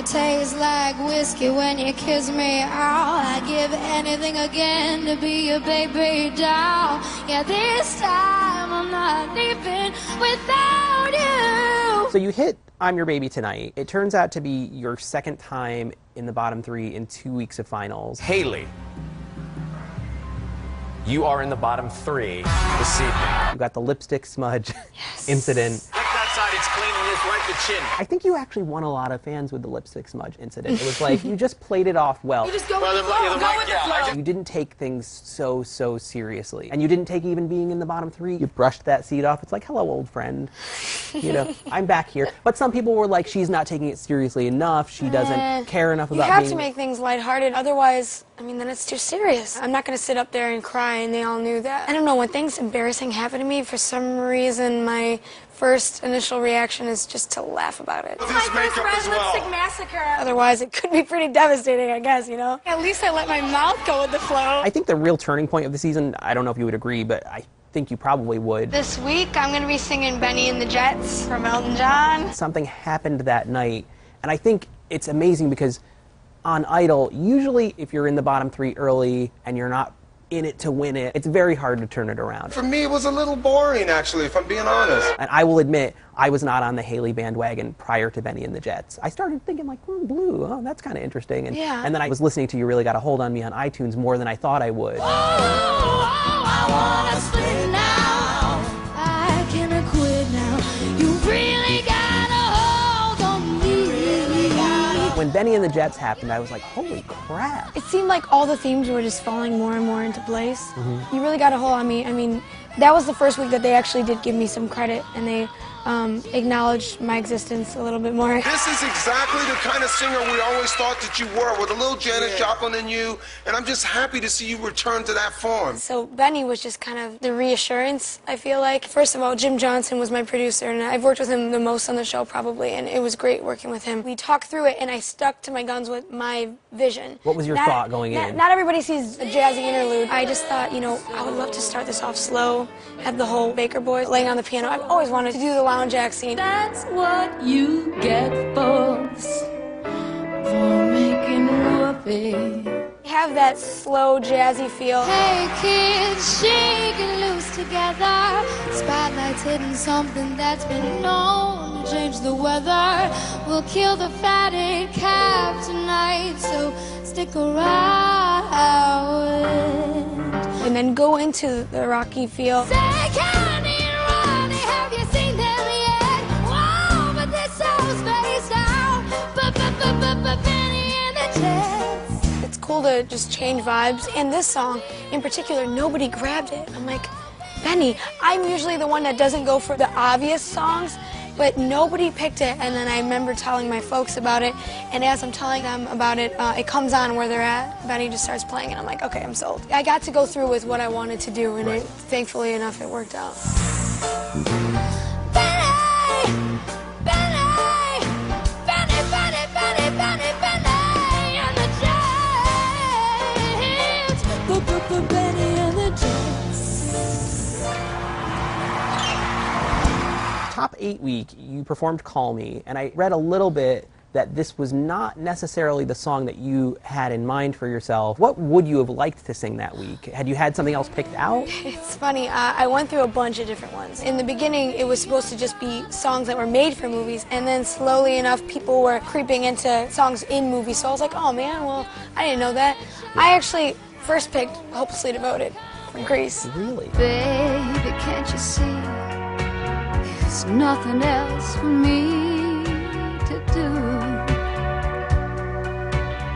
it tastes like whiskey when you kiss me. Oh, I'd give anything again to be your baby doll. Yeah, this time I'm not leaving without you. So you hit I'm Your Baby Tonight. It turns out to be your second time in the bottom 3 in 2 weeks of finals. Haley, you are in the bottom 3 this evening. You got the lipstick smudge incident. Look that side, it's clean and it's right the chin. I think you actually won a lot of fans with the lipstick smudge incident. It was like, you just played it off well. You just go with the flow. Go with the flow. You didn't take things so seriously. And you didn't take even being in the bottom 3. You brushed that seat off. It's like, hello, old friend. You know, I'm back here. But some people were like, she's not taking it seriously enough. She doesn't care enough about being... You have to make things lighthearted. Otherwise, I mean, then it's too serious. I'm not going to sit up there and cry, and they all knew that. I don't know, when things embarrassing happen to me, for some reason, my first initial reaction is just to laugh about it. It's my first red lipstick massacre. Otherwise, it could be pretty devastating, I guess, you know? At least I let my mouth go with the flow. I think the real turning point of the season, I don't know if you would agree, but I think you probably would. This week, I'm going to be singing Benny and the Jets from Elton John. Something happened that night, and I think it's amazing because on Idol, usually if you're in the bottom 3 early and you're not in it to win it, it's very hard to turn it around. For me, it was a little boring, actually, if I'm being honest. And I will admit, I was not on the Haley bandwagon prior to Benny and the Jets. I started thinking like, Blue, oh, that's kind of interesting. And, and then I was listening to You Really Got a Hold on Me on iTunes more than I thought I would. Oh, I wanna split now. I cannot quit now. You really got a hold on me. When Benny and the Jets happened, I was like, holy crap. It seemed like all the themes were just falling more and more into place. You really got a hold on me. I mean, that was the first week that they actually did give me some credit, and they acknowledged my existence a little bit more. This is exactly the kind of singer we always thought that you were, with a little Janis Joplin in you, and I'm just happy to see you return to that form. So Benny was just kind of the reassurance, I feel like. First of all, Jim Johnson was my producer, and I've worked with him the most on the show probably, and it was great working with him. We talked through it, and I stuck to my guns with my vision. What was your thought going in? Not everybody sees a jazzy interlude. I just thought, you know, I would love to start this off slow, have the whole Baker Boys laying on the piano. I've always wanted to do the lounge act scene. That's what you get, folks, for making whoopee. Have that slow, jazzy feel. Hey kids, shaking loose together. Spotlight's hitting something that's been known to change the weather. We'll kill the fatted calf tonight, so stick around. And then go into the rocky feel. Say, Connie and Ronnie, have you seen them yet? Whoa, but they're so spaced out. Benny and the Jets. It's cool to just change vibes. And this song, in particular, nobody grabbed it. I'm like, Benny, I'm usually the one that doesn't go for the obvious songs, but nobody picked it. And then I remember telling my folks about it, and as I'm telling them about it, it comes on where they're at. Benny just starts playing, and I'm like, okay, I'm sold. I got to go through with what I wanted to do, and thankfully enough, it worked out. Top 8 week, you performed Call Me, and I read a little bit that this was not necessarily the song that you had in mind for yourself. What would you have liked to sing that week? Had you had something else picked out? It's funny, I went through a bunch of different ones. In the beginning, it was supposed to just be songs that were made for movies, and then slowly enough, people were creeping into songs in movies, so I was like, oh man, well, I didn't know that. I actually first picked Hopelessly Devoted from Grease. Really? Baby, can't you see? There's nothing else for me to do.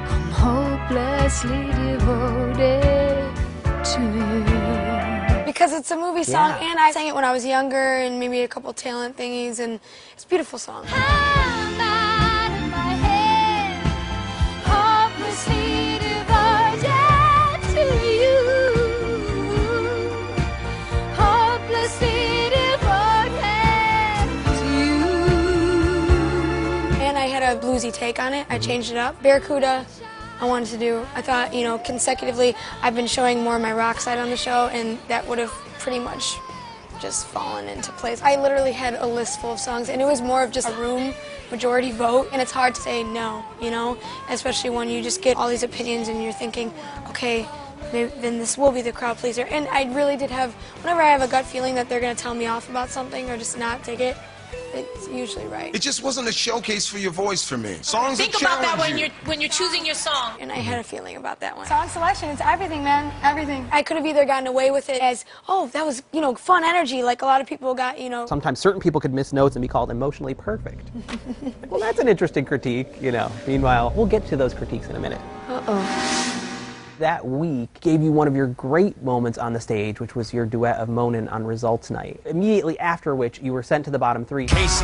I'm hopelessly devoted to you. Because it's a movie song, and I sang it when I was younger, and maybe a couple talent thingies, and it's a beautiful song. I'm out of my head, hopelessly devoted to you. Hopelessly devoted to you. And I had a bluesy take on it. I changed it up. Barracuda, I wanted to do. I thought, you know, consecutively, I've been showing more of my rock side on the show, and that would have pretty much just fallen into place. I literally had a list full of songs, and it was more of just a room majority vote, and it's hard to say no, you know, especially when you just get all these opinions and you're thinking, okay, maybe then this will be the crowd pleaser. And I really did have, whenever I have a gut feeling that they're going to tell me off about something or just not dig it, it's usually right. It just wasn't a showcase for your voice for me. Songs Think that about that challenge when you're choosing your song. And I had a feeling about that one. Song selection, it's everything, man, everything. I could have either gotten away with it as, oh, that was, you know, fun energy, like a lot of people got, you know. Sometimes certain people could miss notes and be called emotionally perfect. Well, that's an interesting critique, you know. Meanwhile, we'll get to those critiques in a minute. Uh-oh. That week gave you one of your great moments on the stage, which was your duet of Moanin' on Results Night. Immediately after which, you were sent to the bottom 3. Casey,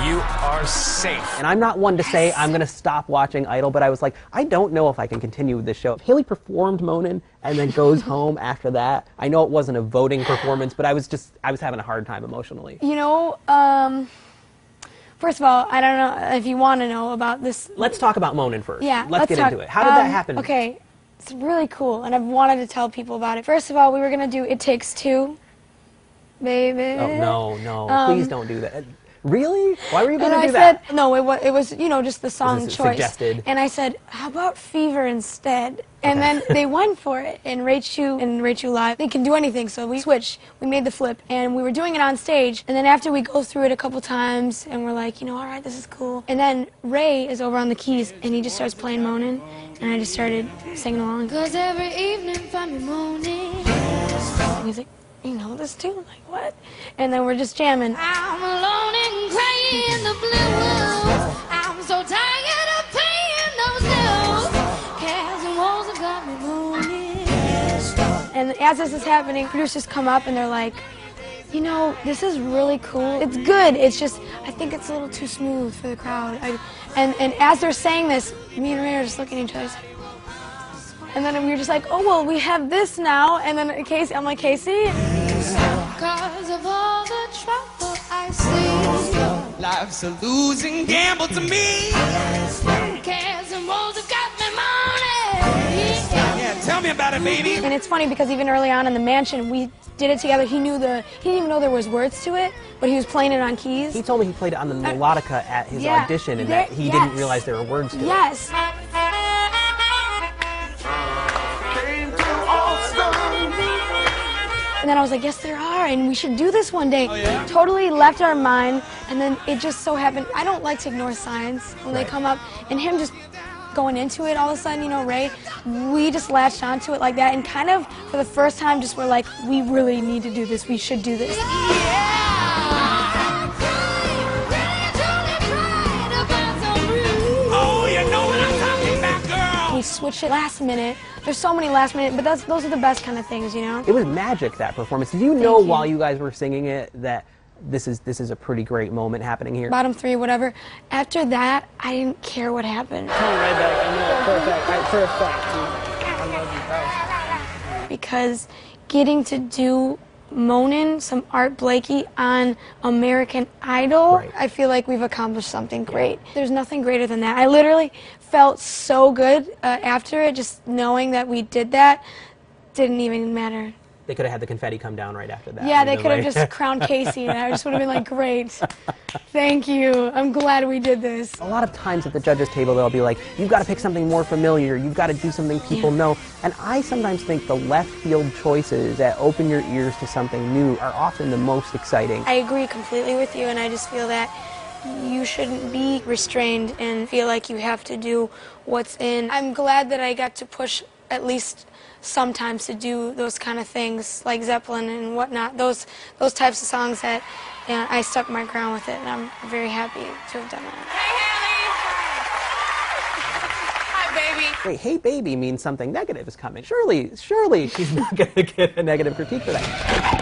you are safe. And I'm not one to say I'm going to stop watching Idol, but I was like, I don't know if I can continue with this show. If Haley performed Moanin' and then goes home after that, I know it wasn't a voting performance, but I was having a hard time emotionally. You know, first of all, I don't know if you want to know about this. Let's talk about Moanin' first. Yeah, let's get into it. How did that happen? Okay, it's really cool, and I've wanted to tell people about it. First of all, we were going to do It Takes Two, baby. Oh, no, please don't do that. Really? Why were you going to do that? that? No, it was, you know, just the song choice. Suggested. And I said, how about Fever instead? And then they went for it. And Rachel Live, they can do anything. So we switched. We made the flip. And we were doing it on stage. And then after we go through it a couple times, and we're like, you know, all right, this is cool. And then Ray is over on the keys, and he just starts playing Moanin'. And I just started singing along. 'Cause every evening find me moaning. And he's like, you know this too? I'm like, what? And then we're just jamming. I'm alone and crying in the blue. I'm so tired of paying those dues. Cares and woes have got me moaning. And as this is happening, producers come up and they're like, you know, this is really cool. It's good. It's just, I think it's a little too smooth for the crowd. And as they're saying this, me and Ray are just looking at each other. And then we were just like, oh, well, we have this now. And then Casey, I'm like, Casey? Because of all the trouble I see. Life's a losing gamble to me. Cares and woes have got me moaning. Yeah, tell me about it, baby. And it's funny because even early on in the mansion, we did it together. He didn't even know there was words to it, but he was playing it on keys. He told me he played it on the melodica at his audition and that he didn't realize there were words to it. Yes. And then I was like, yes, there are, and we should do this one day. Oh, yeah? Totally left our mind, and then it just so happened. I don't like to ignore signs when they come up, and him just going into it all of a sudden, you know, Ray, we just latched onto it like that, and kind of for the first time just were like, we really need to do this, we should do this. Oh, you know what I'm talking about, girl. We switched it last minute. There's so many last minute, but those are the best kind of things, you know? It was magic, that performance. Did you know while you guys were singing it that this is a pretty great moment happening here? Bottom 3, whatever. After that, I didn't care what happened. Coming right back. I know it for a fact. For a fact, dude. I love you, bro. Because getting to do Moanin', some Art Blakey on American Idol, Right. I feel like we've accomplished something great. There's nothing greater than that. I literally felt so good after it, just knowing that we did that. Didn't even matter. They could have had the confetti come down right after that. Yeah, they could have just crowned Casey, and I just would have been like, great. Thank you. I'm glad we did this. A lot of times at the judges' table, they'll be like, you've got to pick something more familiar, you've got to do something people know. And I sometimes think the left field choices that open your ears to something new are often the most exciting. I agree completely with you, and I just feel that you shouldn't be restrained and feel like you have to do what's in. I'm glad that I got to push at least sometimes to do those kind of things like Zeppelin and whatnot, those types of songs that I stuck my ground with it, and I'm very happy to have done that. Hi, baby. Wait, hey baby means something negative is coming. Surely she's not going to get a negative critique for that.